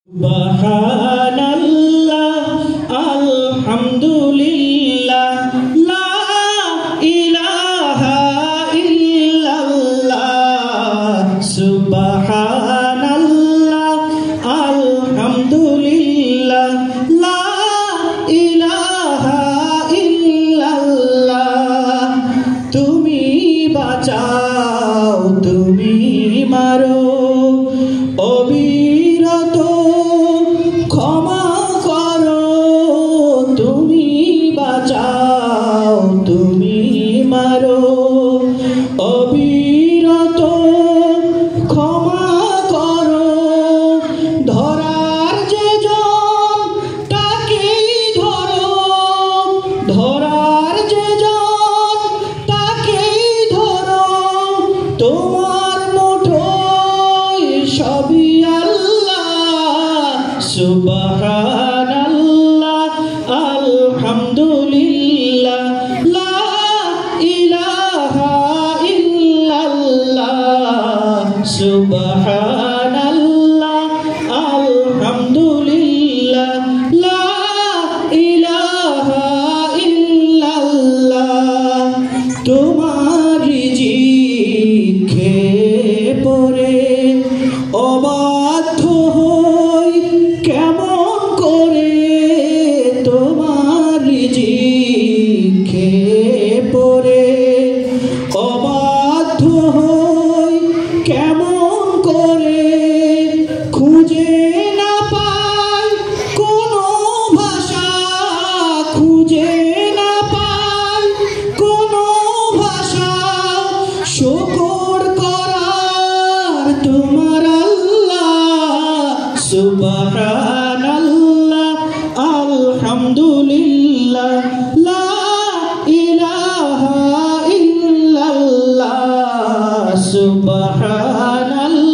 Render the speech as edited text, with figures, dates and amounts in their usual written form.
Subhanallah, alhamdulillah, la ilaha illallah. Subhanallah, alhamdulillah, la ilaha illallah. Tumi bachao, tumi maro, অবিরত ক্ষমা করো, তুমি বাঁচাও, তুমি মারো, অবিরত ক্ষমা করো। ধরার যে জন তাকেই ধরো, ধরার যে জন তাকেই ধরো, তোমার মুঠোয় সবই আল্লাহ। সুবহানাল্লাহ, আলহামদুলিল্লাহ, লা ইলাহা ইল্লাল্লাহ। সুবহানাল্লাহ, আলহামদুলিল্লাহ, লা ইলাহা ইল্লাল্লাহ। তোমার রিজিক খেয়ে পড়ে অবাধ্য হই কেমন করে, তোমার রিজিক খেয়ে পড়ে অবাধ্য হই কেমন করে। খুঁজে না পাই কোনো ভাষা, খুঁজে না পাই কোনো ভাষা, শুকর করার তোমার আল্লাহ। সুবহানাল্লাহ, আলহামদুলিল্লাহ, লা ইলাহা ইল্লাল্লাহ। সুবহানাল্লাহ।